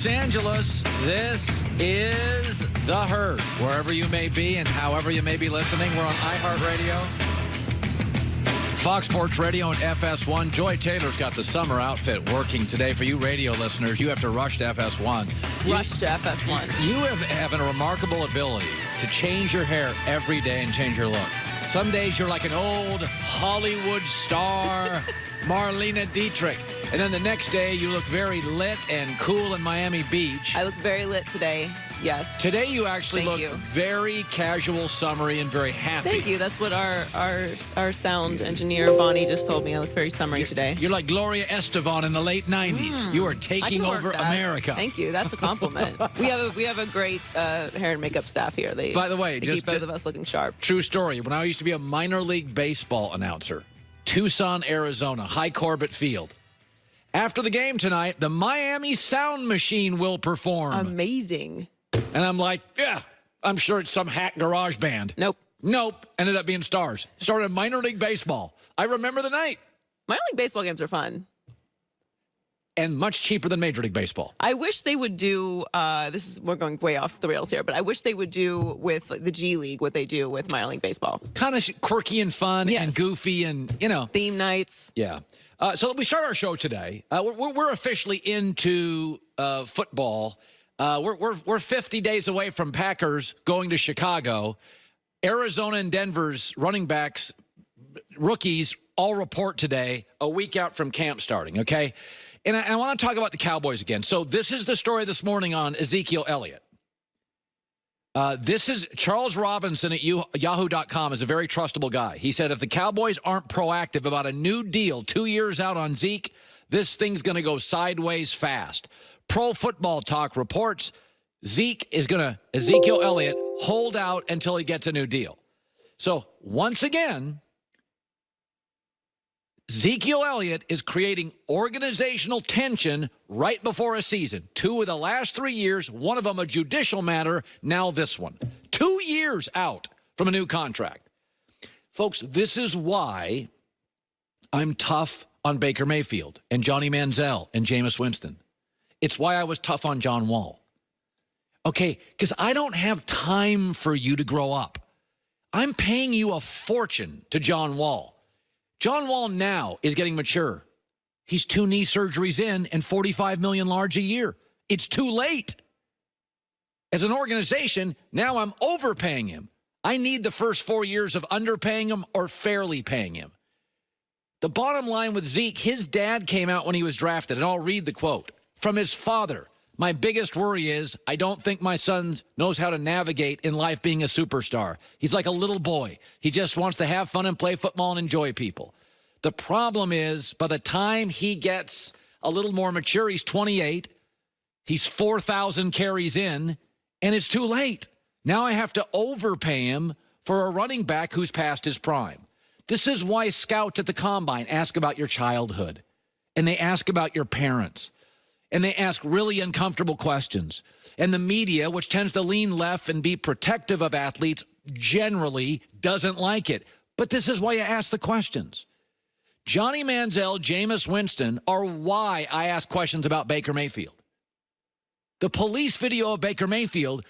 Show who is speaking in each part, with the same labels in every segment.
Speaker 1: Los Angeles, this is The Herd. Wherever you may be and however you may be listening, we're on iHeartRadio, Fox Sports Radio, and FS1. Joy Taylor's got the summer outfit working today. For you radio listeners, you have to rush to FS1.
Speaker 2: Rush to FS1.
Speaker 1: You have a remarkable ability to change your hair every day and change your look. Some days you're like an old Hollywood star, Marlena Dietrich. And then the next day, you look very lit and cool in Miami Beach.
Speaker 2: I look very lit today, yes.
Speaker 1: Today, you actually look very casual, summery, and very happy.
Speaker 2: Thank you. That's what our sound engineer, Bonnie, just told me. I look very summery today.
Speaker 1: You're like Gloria Estefan in the late 90s. You are taking over America.
Speaker 2: Thank you. That's a compliment. we have a great hair and makeup staff here.
Speaker 1: By the way,
Speaker 2: they keep both of us looking sharp.
Speaker 1: True story. When I used to be a minor league baseball announcer, Tucson, Arizona, High Corbett Field. After the game tonight, the Miami Sound Machine will perform.
Speaker 2: Amazing.
Speaker 1: And I'm like, yeah, I'm sure it's some hack garage band. Nope. Ended up being Stars. Started minor league baseball. I remember the night.
Speaker 2: Minor league baseball games are fun.
Speaker 1: And much cheaper than Major League Baseball.
Speaker 2: I wish they would do, we're going way off the rails here, but I wish they would do with the G League what they do with minor league baseball.
Speaker 1: Kind of quirky and fun and goofy and,
Speaker 2: Theme nights.
Speaker 1: Yeah. So we start our show today. We're officially into football. We're 50 days away from Packers going to Chicago. Arizona and Denver's running backs, rookies, all report today, a week out from camp starting, okay? And I want to talk about the Cowboys again. So this is the story this morning on Ezekiel Elliott. This is Charles Robinson at Yahoo.com is a very trustable guy. He said if the Cowboys aren't proactive about a new deal 2 years out on Zeke, this thing's going to go sideways fast. Pro Football Talk reports Ezekiel Elliott hold out until he gets a new deal. So once again, Ezekiel Elliott is creating organizational tension right before a season. 2 of the last 3 years, one of them a judicial matter, now this one. 2 years out from a new contract. Folks, this is why I'm tough on Baker Mayfield and Johnny Manziel and Jameis Winston. It's why I was tough on John Wall. Okay, because I don't have time for you to grow up. I'm paying you a fortune to John Wall. John Wall now is getting mature. He's 2 knee surgeries in and $45 million large a year. It's too late. As an organization, now I'm overpaying him. I need the first 4 years of underpaying him or fairly paying him. The bottom line with Zeke, his dad came out when he was drafted, and I'll read the quote from his father. My biggest worry is I don't think my son knows how to navigate in life being a superstar. He's like a little boy. He just wants to have fun and play football and enjoy people. The problem is by the time he gets a little more mature, he's 28, he's 4,000 carries in, and it's too late. Now I have to overpay him for a running back who's past his prime. This is why scouts at the combine ask about your childhood, and they ask about your parents. And they ask really uncomfortable questions. And the media, which tends to lean left and be protective of athletes, generally doesn't like it. But this is why you ask the questions. Johnny Manziel, Jameis Winston are why I ask questions about Baker Mayfield. The police video of Baker Mayfield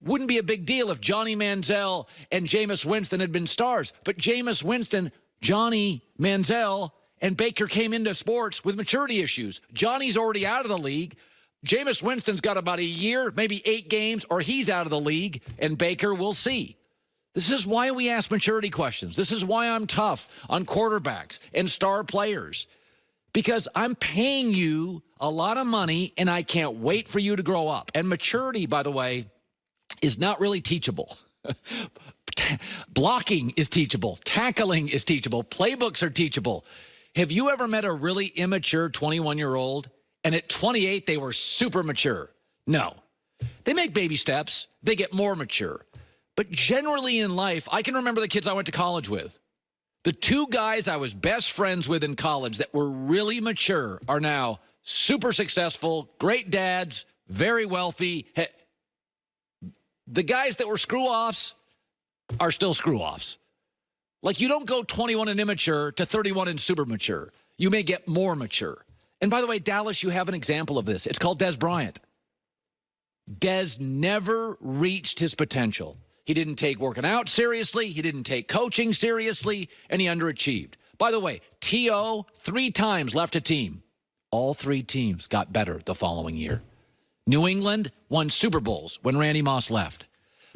Speaker 1: wouldn't be a big deal if Johnny Manziel and Jameis Winston had been stars. But Jameis Winston, Johnny Manziel, and Baker came into sports with maturity issues. Johnny's already out of the league. Jameis Winston's got about a year, maybe 8 games, or he's out of the league. And Baker, we'll see. This is why we ask maturity questions. This is why I'm tough on quarterbacks and star players. Because I'm paying you a lot of money, and I can't wait for you to grow up. And maturity, by the way, is not really teachable. Blocking is teachable. Tackling is teachable. Playbooks are teachable. Have you ever met a really immature 21-year-old, and at 28, they were super mature? No. They make baby steps. They get more mature. But generally in life, I can remember the kids I went to college with. The 2 guys I was best friends with in college that were really mature are now super successful, great dads, very wealthy. The guys that were screw-offs are still screw-offs. Like, you don't go 21 and immature to 31 and super mature. You may get more mature. And by the way, Dallas, you have an example of this. It's called Des Bryant. Dez never reached his potential. He didn't take working out seriously. He didn't take coaching seriously, and he underachieved. By the way, T.O. 3 times left a team. All 3 teams got better the following year. New England won Super Bowls when Randy Moss left.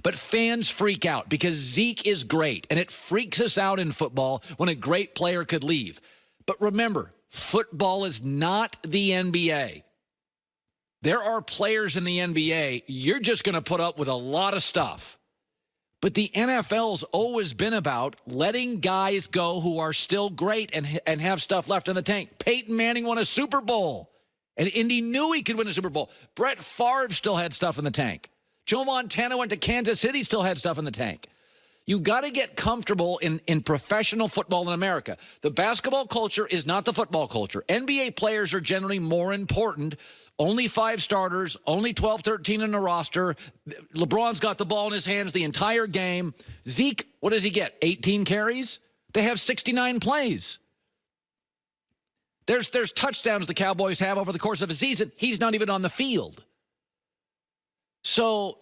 Speaker 1: But fans freak out because Zeke is great, and it freaks us out in football when a great player could leave. But remember, football is not the NBA. There are players in the NBA, you're just going to put up with a lot of stuff. But the NFL's always been about letting guys go who are still great and have stuff left in the tank. Peyton Manning won a Super Bowl, and Indy knew he could win a Super Bowl. Brett Favre still had stuff in the tank. Joe Montana went to Kansas City, still had stuff in the tank. You've got to get comfortable in professional football in America. The basketball culture is not the football culture. NBA players are generally more important. Only 5 starters, only 12, 13 in the roster. LeBron's got the ball in his hands the entire game. Zeke, what does he get? 18 carries? They have 69 plays. There's touchdowns the Cowboys have over the course of a season. He's not even on the field. So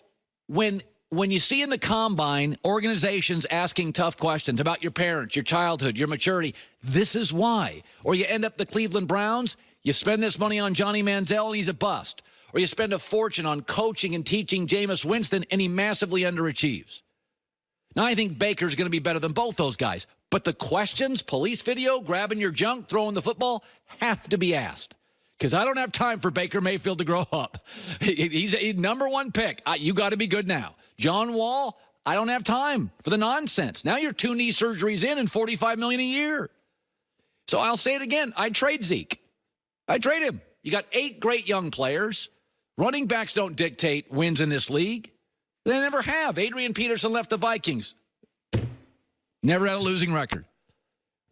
Speaker 1: when you see in the combine organizations asking tough questions about your parents, your childhood, your maturity, this is why. Or you end up the Cleveland Browns, you spend this money on Johnny Manziel, and he's a bust. Or you spend a fortune on coaching and teaching Jameis Winston, and he massively underachieves. Now, I think Baker's going to be better than both those guys. But the questions, police video, grabbing your junk, throwing the football, have to be asked. Because I don't have time for Baker Mayfield to grow up. He's a #1 pick. You got to be good now. John Wall, I don't have time for the nonsense. Now you're 2 knee surgeries in and $45 million a year. So I'll say it again. I'd trade Zeke. I'd trade him. You got 8 great young players. Running backs don't dictate wins in this league. They never have. Adrian Peterson left the Vikings. Never had a losing record.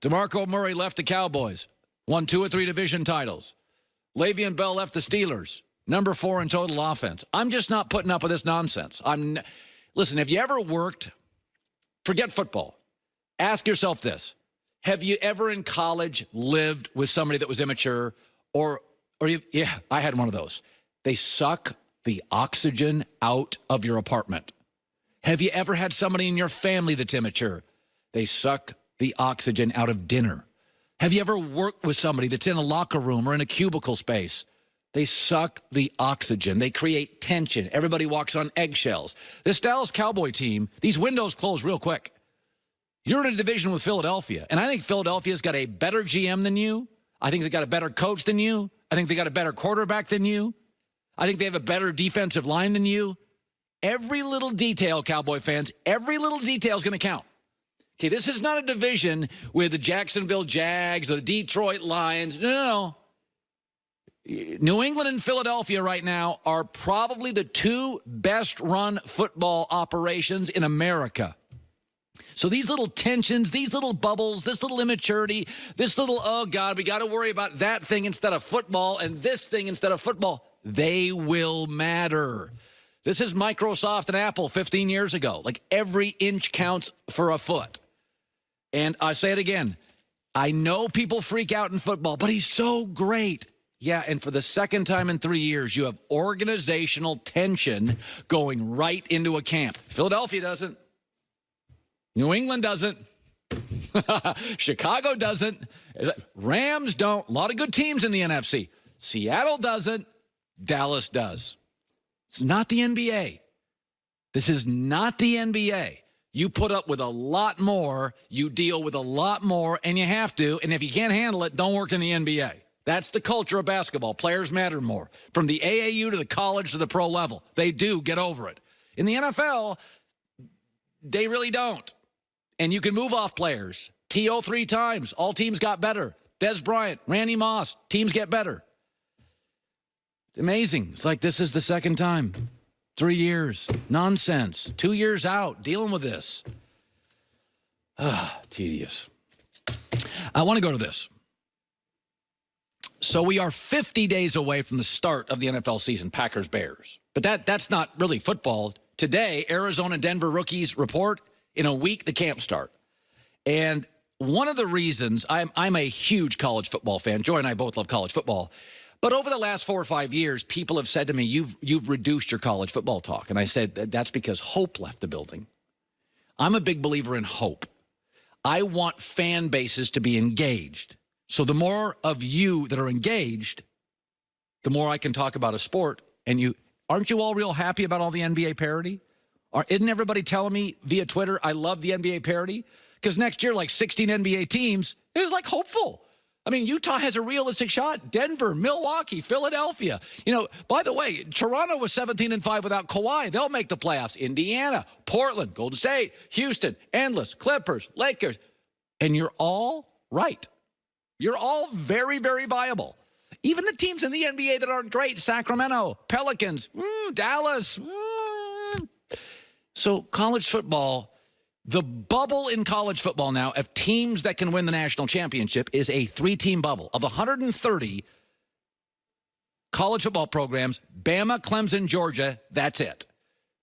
Speaker 1: DeMarco Murray left the Cowboys. Won 2 or 3 division titles. Le'Veon Bell left the Steelers. #4 in total offense. I'm just not putting up with this nonsense. Listen, have you ever worked? Forget football. Ask yourself this. Have you ever in college lived with somebody that was immature? Yeah, I had one of those. They suck the oxygen out of your apartment. Have you ever had somebody in your family that's immature? They suck the oxygen out of dinner. Have you ever worked with somebody that's in a locker room or in a cubicle space? They suck the oxygen. They create tension. Everybody walks on eggshells. This Dallas Cowboy team, these windows close real quick. You're in a division with Philadelphia, and I think Philadelphia's got a better GM than you. I think they got a better coach than you. I think they got a better quarterback than you. I think they have a better defensive line than you. Every little detail, Cowboy fans, every little detail is going to count. Okay, this is not a division with the Jacksonville Jags or the Detroit Lions. No. New England and Philadelphia right now are probably the 2 best-run football operations in America. So these little tensions, these little bubbles, this little immaturity, this little, oh, God, we got to worry about that thing instead of football and this thing instead of football, they will matter. This is Microsoft and Apple 15 years ago. Like every inch counts for a foot. And I say it again. I know people freak out in football, but he's so great. Yeah, and for the second time in 3 years, you have organizational tension going right into a camp. Philadelphia doesn't. New England doesn't. Chicago doesn't. Rams don't. A lot of good teams in the NFC. Seattle doesn't. Dallas does. It's not the NBA. This is not the NBA. You put up with a lot more, you deal with a lot more, and you have to. And if you can't handle it, don't work in the NBA. That's the culture of basketball. Players matter more. From the AAU to the college to the pro level. They do. Get over it. In the NFL, they really don't. And you can move off players. T.O. 3 times. All teams got better. Des Bryant, Randy Moss, teams get better. It's amazing. It's like this is the second time. 3 years. Nonsense. 2 years out. Dealing with this. Tedious. I want to go to this. So we are 50 days away from the start of the NFL season, Packers-Bears. But that's not really football. Today, Arizona and Denver rookies report. In a week, the camp start. And one of the reasons I'm a huge college football fan, Joy and I both love college football, But over the last 4 or 5 years, people have said to me, you've reduced your college football talk. And I said, that's because hope left the building. I'm a big believer in hope. I want fan bases to be engaged. So the more of you that are engaged, the more I can talk about a sport. And aren't you all real happy about all the NBA parity? Isn't everybody telling me via Twitter, I love the NBA parity? Because next year, like 16 NBA teams, it was like hopeful. I mean, Utah has a realistic shot. Denver, Milwaukee, Philadelphia. You know, by the way, Toronto was 17-5 without Kawhi. They'll make the playoffs. Indiana, Portland, Golden State, Houston, endless, Clippers, Lakers. And you're all right. You're all very, very viable. Even the teams in the NBA that aren't great, Sacramento, Pelicans, Dallas. So college football, the bubble in college football now of teams that can win the national championship is a 3-team bubble. Of 130 college football programs, Bama, Clemson, Georgia, that's it.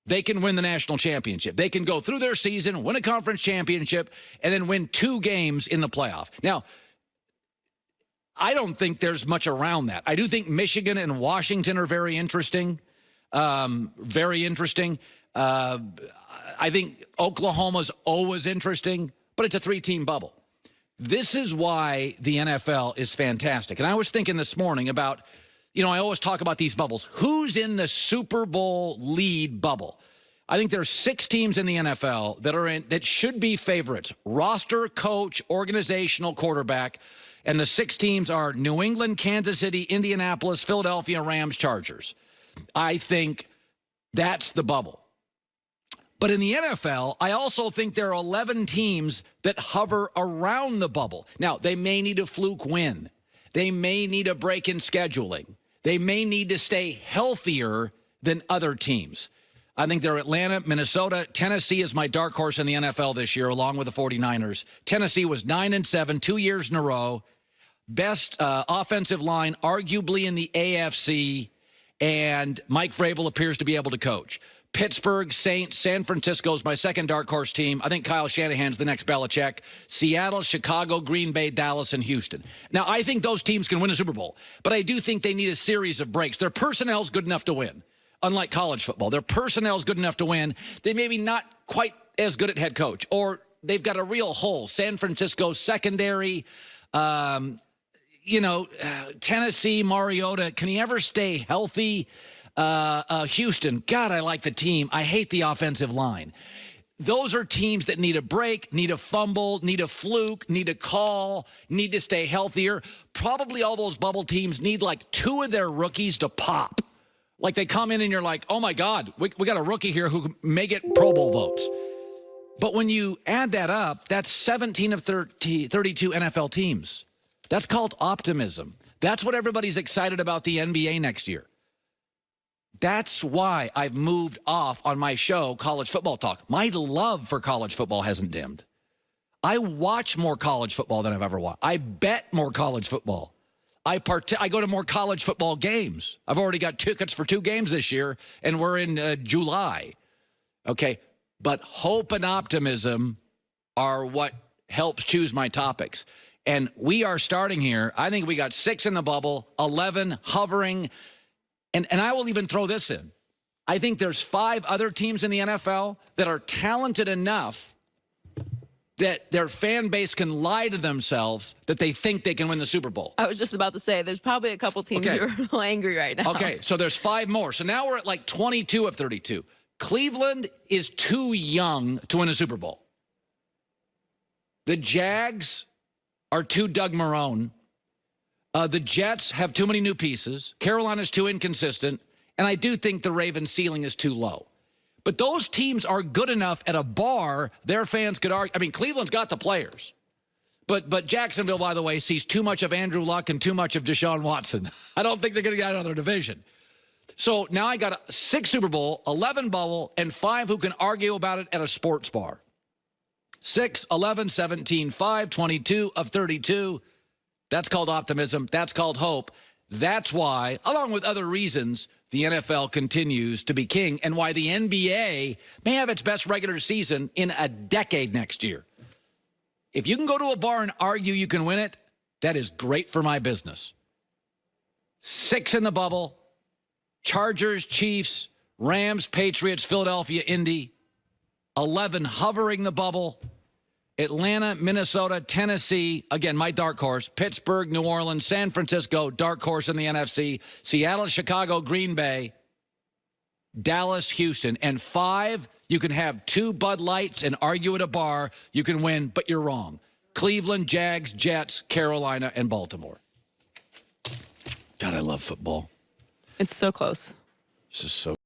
Speaker 1: They can win the national championship. They can go through their season, win a conference championship, and then win 2 games in the playoff. Now, I don't think there's much around that. I do think Michigan and Washington are very interesting. Very interesting. I think Oklahoma's always interesting, but it's a 3-team bubble. This is why the NFL is fantastic. And I was thinking this morning about, I always talk about these bubbles. Who's in the Super Bowl lead bubble? I think there's 6 teams in the NFL that should be favorites. Roster, coach, organizational, quarterback. And the 6 teams are New England, Kansas City, Indianapolis, Philadelphia, Rams, Chargers. I think that's the bubble. But in the NFL, I also think there are 11 teams that hover around the bubble. Now, they may need a fluke win. They may need a break in scheduling. They may need to stay healthier than other teams. I think they're Atlanta, Minnesota. Tennessee is my dark horse in the NFL this year, along with the 49ers. Tennessee was 9-7, 2 years in a row. Best offensive line, arguably in the AFC, and Mike Vrabel appears to be able to coach. Pittsburgh, Saints, San Francisco's my second dark horse team. I think Kyle Shanahan's the next Belichick. Seattle, Chicago, Green Bay, Dallas, and Houston. Now, I think those teams can win a Super Bowl, but I do think they need a series of breaks. Their personnel's good enough to win, unlike college football. Their personnel's good enough to win. They may be not quite as good at head coach, or they've got a real hole. San Francisco's secondary, Tennessee, Mariota, can he ever stay healthy? Houston, God, I like the team. I hate the offensive line. Those are teams that need a break, need a fumble, need a fluke, need a call, need to stay healthier. Probably all those bubble teams need like 2 of their rookies to pop. Like they come in and you're like, oh my God, we got a rookie here who may get Pro Bowl votes. But when you add that up, that's 17 of 32 NFL teams. That's called optimism. That's what everybody's excited about the NBA next year. That's why I've moved off on my show, College Football Talk. My love for college football hasn't dimmed. I watch more college football than I've ever watched. I bet more college football. I go to more college football games. I've already got tickets for 2 games this year, and we're in July. Okay, but hope and optimism are what helps choose my topics. And we are starting here. I think we got 6 in the bubble, 11 hovering. And I will even throw this in. I think there's 5 other teams in the NFL that are talented enough that their fan base can lie to themselves that they think they can win the Super Bowl.
Speaker 2: I was just about to say, there's probably a couple teams who are a little angry right now.
Speaker 1: Okay, so there's 5 more. So now we're at like 22 of 32. Cleveland is too young to win a Super Bowl. The Jags are too Doug Marrone. The Jets have too many new pieces. Carolina's too inconsistent. And I do think the Ravens' ceiling is too low. But those teams are good enough at a bar, their fans could argue. I mean, Cleveland's got the players. But Jacksonville, by the way, sees too much of Andrew Luck and too much of Deshaun Watson. I don't think they're going to get out of their division. So now I got 6 Super Bowl, 11 bubble, and 5 who can argue about it at a sports bar. 6, 11, 17, 5, 22 of 32. That's called optimism. That's called hope. That's why, along with other reasons, the NFL continues to be king and why the NBA may have its best regular season in a decade next year. If you can go to a bar and argue you can win it, that is great for my business. 6 in the bubble. Chargers, Chiefs, Rams, Patriots, Philadelphia, Indy. 11 hovering the bubble. Atlanta, Minnesota, Tennessee, again, my dark horse. Pittsburgh, New Orleans, San Francisco, dark horse in the NFC. Seattle, Chicago, Green Bay, Dallas, Houston. And 5, you can have 2 Bud Lights and argue at a bar. You can win, but you're wrong. Cleveland, Jags, Jets, Carolina, and Baltimore. God, I love football.
Speaker 2: It's so close.
Speaker 1: This is so